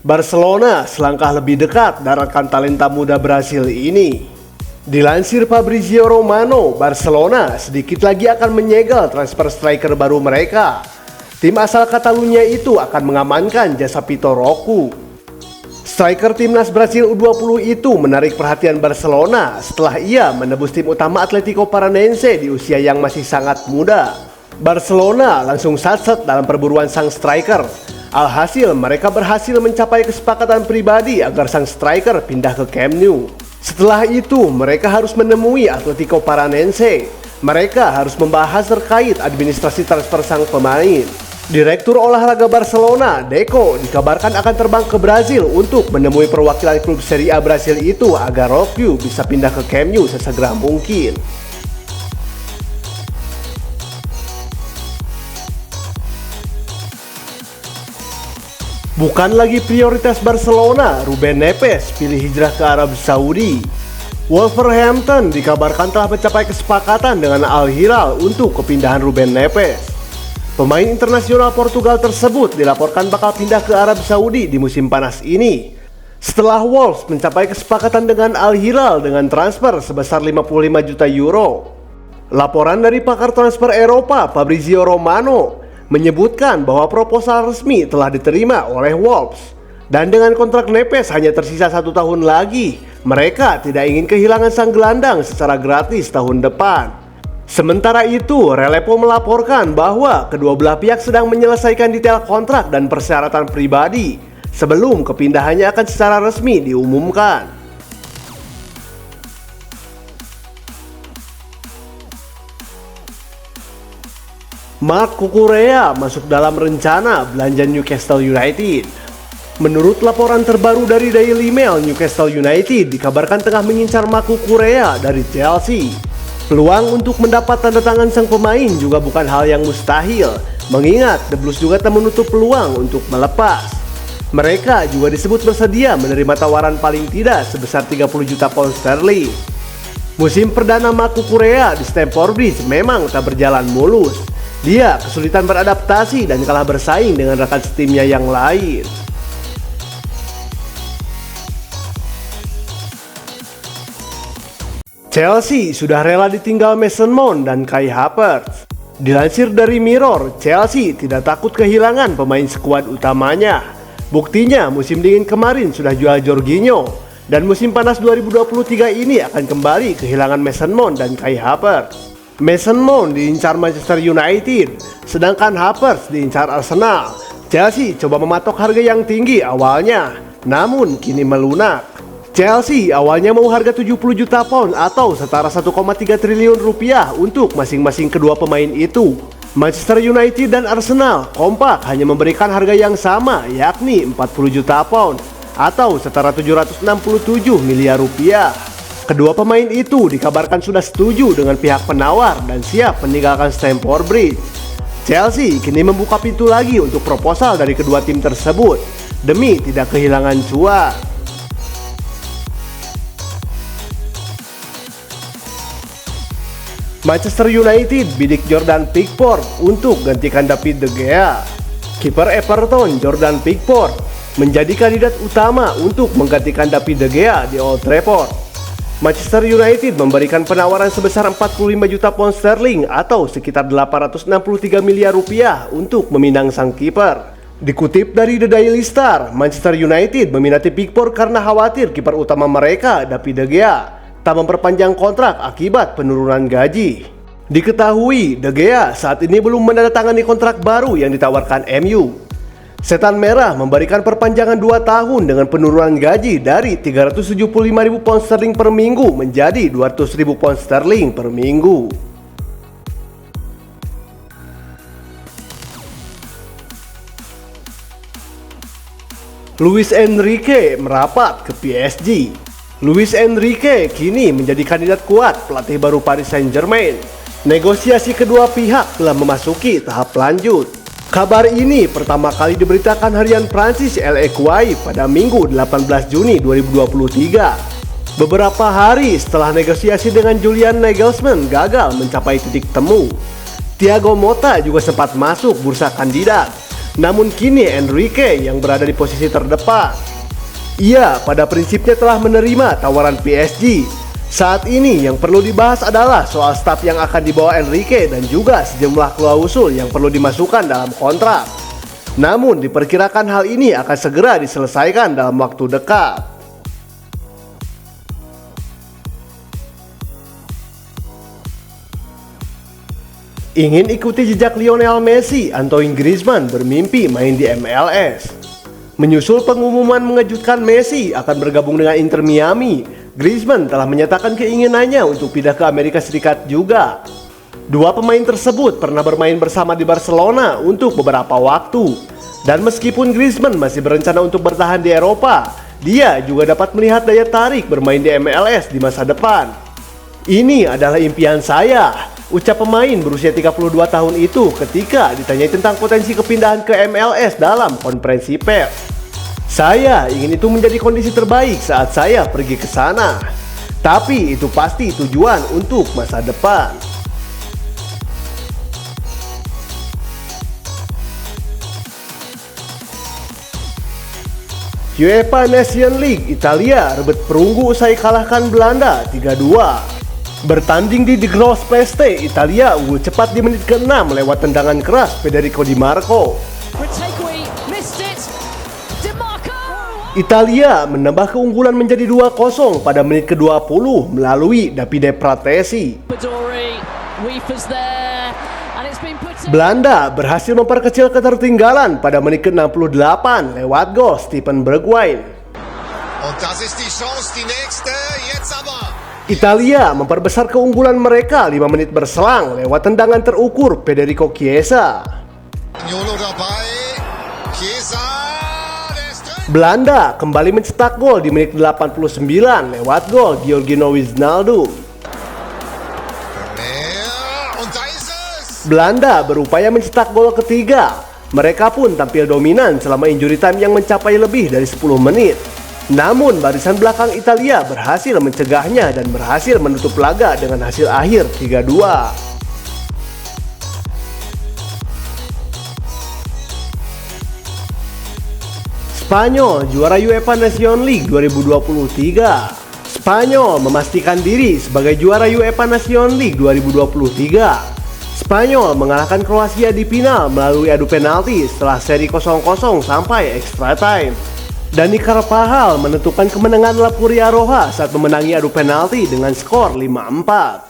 Barcelona selangkah lebih dekat daratkan talenta muda Brasil ini. Dilansir Fabrizio Romano, Barcelona sedikit lagi akan menyegel transfer striker baru mereka. Tim asal Catalunya itu akan mengamankan jasa Vitor Roque. Striker timnas Brasil U20 itu menarik perhatian Barcelona setelah ia menebus tim utama Atletico Paranaense di usia yang masih sangat muda. Barcelona langsung satset dalam perburuan sang striker. Alhasil mereka berhasil mencapai kesepakatan pribadi agar sang striker pindah ke Camp Nou. Setelah itu mereka harus menemui Atletico Paranaense. Mereka harus membahas terkait administrasi transfer sang pemain. Direktur olahraga Barcelona, Deco, dikabarkan akan terbang ke Brazil untuk menemui perwakilan klub Serie A Brasil itu agar Roque bisa pindah ke Camp Nou sesegera mungkin. Bukan lagi prioritas Barcelona, Ruben Neves pilih hijrah ke Arab Saudi. Wolverhampton dikabarkan telah mencapai kesepakatan dengan Al Hilal untuk kepindahan Ruben Neves. Pemain internasional Portugal tersebut dilaporkan bakal pindah ke Arab Saudi di musim panas ini. Setelah Wolves mencapai kesepakatan dengan Al Hilal dengan transfer sebesar 55 juta euro. Laporan dari pakar transfer Eropa, Fabrizio Romano, menyebutkan bahwa proposal resmi telah diterima oleh Wolves. Dan dengan kontrak Neves hanya tersisa 1 tahun lagi, mereka tidak ingin kehilangan sang gelandang secara gratis tahun depan. Sementara itu, Relevo melaporkan bahwa kedua belah pihak sedang menyelesaikan detail kontrak dan persyaratan pribadi sebelum kepindahannya akan secara resmi diumumkan. Marc Cucurella masuk dalam rencana belanja Newcastle United. Menurut laporan terbaru dari Daily Mail, Newcastle United dikabarkan tengah mengincar Marc Cucurella dari Chelsea. Peluang untuk mendapat tanda tangan sang pemain juga bukan hal yang mustahil, mengingat The Blues juga tak menutup peluang untuk melepas. Mereka juga disebut bersedia menerima tawaran paling tidak sebesar 30 juta pound sterling. Musim perdana Marc Cucurella di Stamford Bridge memang tak berjalan mulus. Dia kesulitan beradaptasi dan kalah bersaing dengan rekan setimnya yang lain. Chelsea sudah rela ditinggal Mason Mount dan Kai Havertz. Dilansir dari Mirror, Chelsea tidak takut kehilangan pemain skuad utamanya. Buktinya musim dingin kemarin sudah jual Jorginho, dan musim panas 2023 ini akan kembali kehilangan Mason Mount dan Kai Havertz. Mason Mount diincar Manchester United, sedangkan Havertz diincar Arsenal. Chelsea coba mematok harga yang tinggi awalnya, namun kini melunak. Chelsea awalnya mau harga 70 juta pound atau setara 1,3 triliun rupiah untuk masing-masing kedua pemain itu. Manchester United dan Arsenal kompak hanya memberikan harga yang sama, yakni 40 juta pound atau setara 767 miliar rupiah. Kedua pemain itu dikabarkan sudah setuju dengan pihak penawar dan siap meninggalkan Stamford Bridge. Chelsea kini membuka pintu lagi untuk proposal dari kedua tim tersebut demi tidak kehilangan cuan. Manchester United bidik Jordan Pickford untuk gantikan David De Gea. Kiper Everton Jordan Pickford menjadi kandidat utama untuk menggantikan David De Gea di Old Trafford. Manchester United memberikan penawaran sebesar 45 juta pound sterling atau sekitar 863 miliar rupiah untuk meminang sang kiper. Dikutip dari The Daily Star, Manchester United meminati Pickford karena khawatir kiper utama mereka, David De Gea, tak memperpanjang kontrak akibat penurunan gaji. Diketahui, De Gea saat ini belum menandatangani kontrak baru yang ditawarkan MU. Setan Merah memberikan perpanjangan 2 tahun dengan penurunan gaji dari 375.000 pound sterling per minggu menjadi 200.000 pound sterling per minggu. Luis Enrique merapat ke PSG. Luis Enrique kini menjadi kandidat kuat pelatih baru Paris Saint-Germain. Negosiasi kedua pihak telah memasuki tahap lanjut. Kabar ini pertama kali diberitakan harian Prancis L'Equipe pada Minggu 18 Juni 2023. Beberapa hari setelah negosiasi dengan Julian Nagelsmann gagal mencapai titik temu. Thiago Motta juga sempat masuk bursa kandidat. Namun kini Enrique yang berada di posisi terdepan. Ia pada prinsipnya telah menerima tawaran PSG. Saat ini yang perlu dibahas adalah soal staf yang akan dibawa Enrique dan juga sejumlah klausul yang perlu dimasukkan dalam kontrak. Namun diperkirakan hal ini akan segera diselesaikan dalam waktu dekat. Ingin ikuti jejak Lionel Messi, Antoine Griezmann bermimpi main di MLS. Menyusul pengumuman mengejutkan Messi akan bergabung dengan Inter Miami, Griezmann telah menyatakan keinginannya untuk pindah ke Amerika Serikat juga. Dua pemain tersebut pernah bermain bersama di Barcelona untuk beberapa waktu. Dan meskipun Griezmann masih berencana untuk bertahan di Eropa, dia juga dapat melihat daya tarik bermain di MLS di masa depan. Ini adalah impian saya, ucap pemain berusia 32 tahun itu ketika ditanyai tentang potensi kepindahan ke MLS dalam konferensi pers. Saya ingin itu menjadi kondisi terbaik saat saya pergi ke sana. Tapi itu pasti tujuan untuk masa depan. UEFA Nations League Italia rebut perunggu usai kalahkan Belanda 3-2. Bertanding di Grosse Peste, Italia unggul cepat di menit ke-6 lewat tendangan keras Federico Di Marco. Italia menambah keunggulan menjadi 2-0 pada menit ke-20 melalui Davide Fratesi. Belanda berhasil memperkecil ketertinggalan pada menit ke-68 lewat gol Steven Bergwijn. Italia memperbesar keunggulan mereka 5 menit berselang lewat tendangan terukur Federico Chiesa. Belanda kembali mencetak gol di menit 89 lewat gol Georginio Wijnaldum. Belanda berupaya mencetak gol ketiga. Mereka pun tampil dominan selama injury time yang mencapai lebih dari 10 menit. Namun barisan belakang Italia berhasil mencegahnya dan berhasil menutup laga dengan hasil akhir 3-2. Spanyol juara UEFA Nations League 2023. Spanyol memastikan diri sebagai juara UEFA Nations League 2023. Spanyol mengalahkan Kroasia di final melalui adu penalti setelah seri 0-0 sampai extra time. Dani Carvajal menentukan kemenangan La Furia Roja saat memenangi adu penalti dengan skor 5-4.